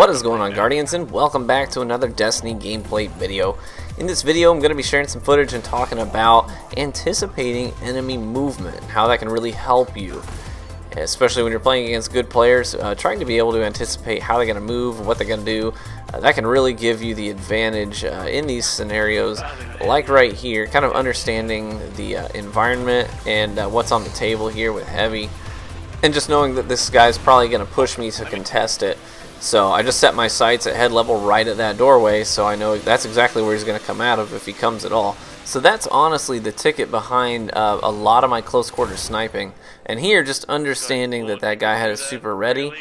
What is going on, Guardians, and welcome back to another Destiny gameplay video. In this video I'm going to be sharing some footage and talking about anticipating enemy movement, how that can really help you, especially when you're playing against good players. Trying to be able to anticipate how they're going to move, what they're going to do, that can really give you the advantage in these scenarios, like right here, kind of understanding the environment and what's on the table here with heavy, and just knowing that this guy's probably going to push me to contest it. So I just set my sights at head level right at that doorway, so I know that's exactly where he's going to come out of if he comes at all. So that's honestly the ticket behind a lot of my close quarter sniping. And here, just understanding that that guy had his super ready,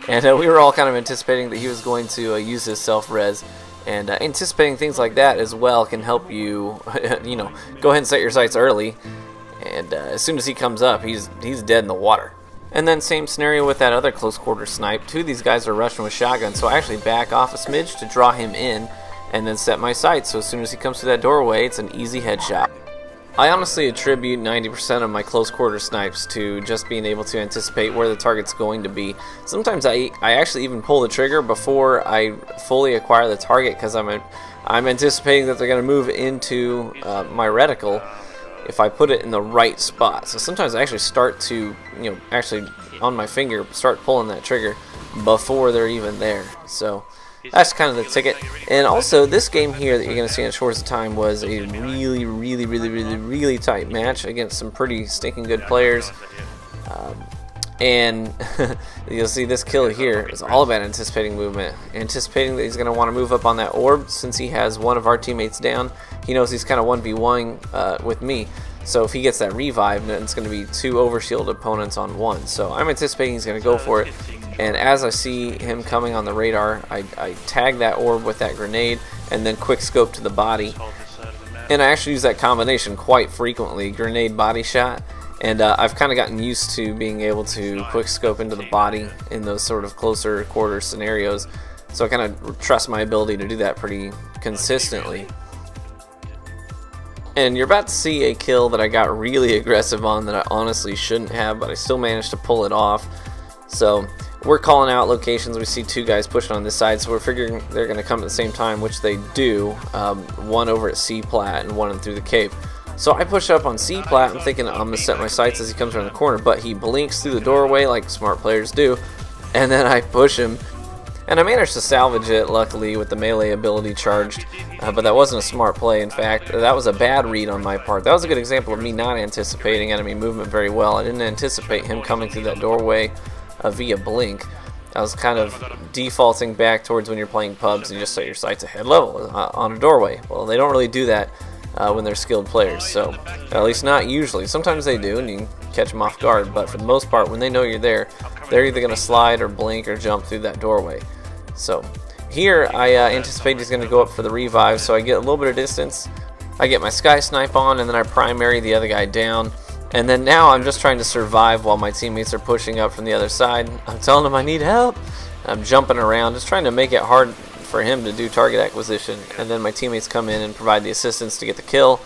and we were all kind of anticipating that he was going to use his self-res. And anticipating things like that as well can help you, you know, go ahead and set your sights early. And as soon as he comes up, he's dead in the water. And then same scenario with that other close quarter snipe. Two of these guys are rushing with shotguns, so I actually back off a smidge to draw him in and then set my sights, so as soon as he comes to that doorway, it's an easy headshot. I honestly attribute 90% of my close quarter snipes to just being able to anticipate where the target's going to be. Sometimes I actually even pull the trigger before I fully acquire the target, because I'm anticipating that they're going to move into my reticle if I put it in the right spot. So sometimes I actually start to, you know, actually on my finger start pulling that trigger before they're even there. So that's kind of the ticket. And also this game here that you're going to see in Shores of Time was a really tight match against some pretty stinking good players. And you'll see this kill here is all about anticipating movement, anticipating that he's going to want to move up on that orb. Since he has one of our teammates down, he knows he's kind of 1v1 with me. So if he gets that revive, then it's going to be two overshield opponents on one. So I'm anticipating he's going to go for it. And as I see him coming on the radar, I tag that orb with that grenade and then quick scope to the body. And I actually use that combination quite frequently, grenade body shot. And I've kind of gotten used to being able to quick scope into the body in those sort of closer quarter scenarios. So I kind of trust my ability to do that pretty consistently. And you're about to see a kill that I got really aggressive on that I honestly shouldn't have, but I still managed to pull it off. So we're calling out locations. We see two guys pushing on this side, so we're figuring they're going to come at the same time, which they do. One over at C plat and one through the cave. So I push up on C plat. I'm thinking I'm going to set my sights as he comes around the corner, but he blinks through the doorway like smart players do, and then I push him. And I managed to salvage it, luckily, with the melee ability charged, but that wasn't a smart play. In fact, that was a bad read on my part. That was a good example of me not anticipating enemy movement very well. I didn't anticipate him coming through that doorway via blink. I was kind of defaulting back towards when you're playing pubs and you just set your sights at head level on a doorway. Well, they don't really do that when they're skilled players, so at least not usually. Sometimes they do and you can catch them off guard, but for the most part when they know you're there, they're either going to slide or blink or jump through that doorway. So here I anticipate he's going to go up for the revive, so I get a little bit of distance, I get my sky snipe on, and then I primary the other guy down. And then now I'm just trying to survive while my teammates are pushing up from the other side. I'm telling them I need help. I'm jumping around, just trying to make it hard for him to do target acquisition. And then my teammates come in and provide the assistance to get the kill.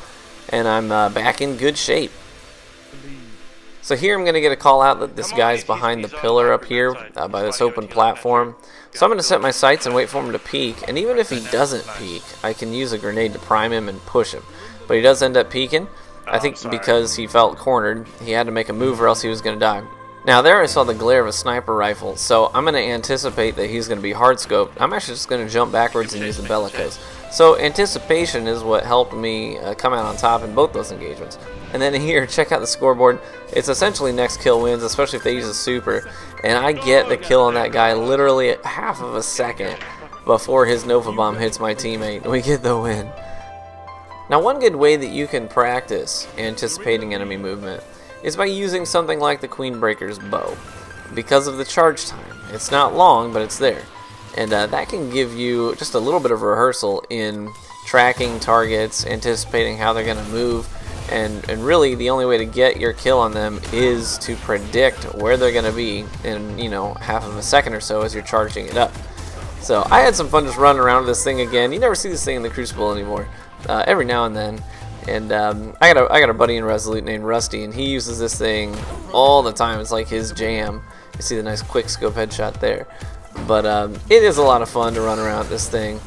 And I'm back in good shape. So here I'm going to get a call out that this guy's behind the pillar up here by this open platform. So I'm going to set my sights and wait for him to peek. And even if he doesn't peek, I can use a grenade to prime him and push him. But he does end up peeking. I think because he felt cornered, he had to make a move or else he was going to die. Now there I saw the glare of a sniper rifle, so I'm going to anticipate that he's going to be hard scoped. I'm actually just going to jump backwards and use the bellicose. So anticipation is what helped me come out on top in both those engagements. And then here, check out the scoreboard. It's essentially next kill wins, especially if they use a super. And I get the kill on that guy literally at half of a second before his Nova Bomb hits my teammate. We get the win. Now one good way that you can practice anticipating enemy movement is by using something like the Queenbreaker's bow. Because of the charge time. It's not long, but it's there. And that can give you just a little bit of rehearsal in tracking targets, anticipating how they're going to move, and really the only way to get your kill on them is to predict where they're going to be in, you know, half of a second or so as you're charging it up. So I had some fun just running around with this thing again. You never see this thing in the Crucible anymore. Every now and then. And I got a buddy in Resolute named Rusty, and he uses this thing all the time. It's like his jam. You see the nice quick scope headshot there. But it is a lot of fun to run around this thing,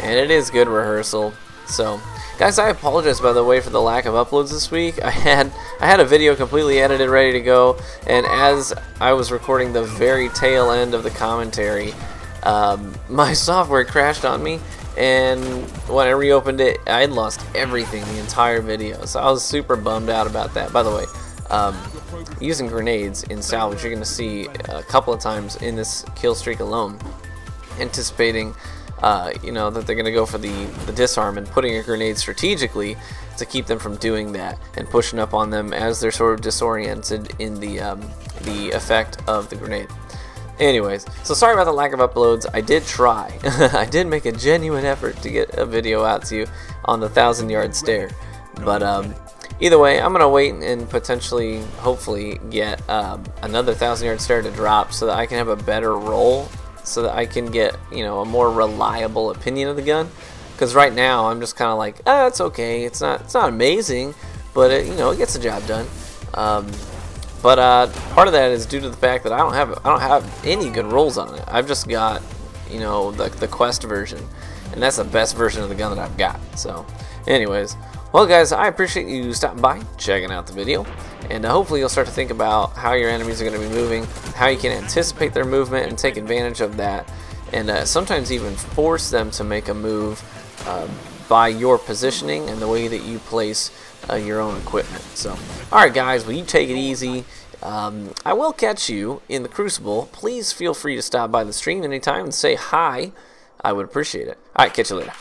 and it is good rehearsal. So guys, I apologize by the way for the lack of uploads this week. I had a video completely edited, ready to go, and as I was recording the very tail end of the commentary, my software crashed on me, and when I reopened it, I had lost everything, the entire video. So I was super bummed out about that. By the way, using grenades in salvage, you're going to see a couple of times in this kill streak alone, anticipating you know, that they're going to go for the disarm and putting a grenade strategically to keep them from doing that and pushing up on them as they're sort of disoriented in the effect of the grenade. Anyways, so sorry about the lack of uploads. I did try. I did make a genuine effort to get a video out to you on the 1,000-yard stare. But either way, I'm going to wait and potentially, hopefully, get another 1,000-yard stare to drop so that I can have a better roll, so that I can get, you know, a more reliable opinion of the gun. Because right now I'm just kind of like, it's okay. It's not amazing, but it, you know, it gets the job done. But part of that is due to the fact that I don't have any good rolls on it. I've just got, you know, the Quest version, and that's the best version of the gun that I've got. So, anyways, well guys, I appreciate you stopping by, checking out the video, and hopefully you'll start to think about how your enemies are going to be moving, how you can anticipate their movement and take advantage of that, and sometimes even force them to make a move by your positioning and the way that you place your own equipment. So, alright guys, well, you take it easy. I will catch you in the Crucible. Please feel free to stop by the stream anytime and say hi. I would appreciate it. Alright, catch you later.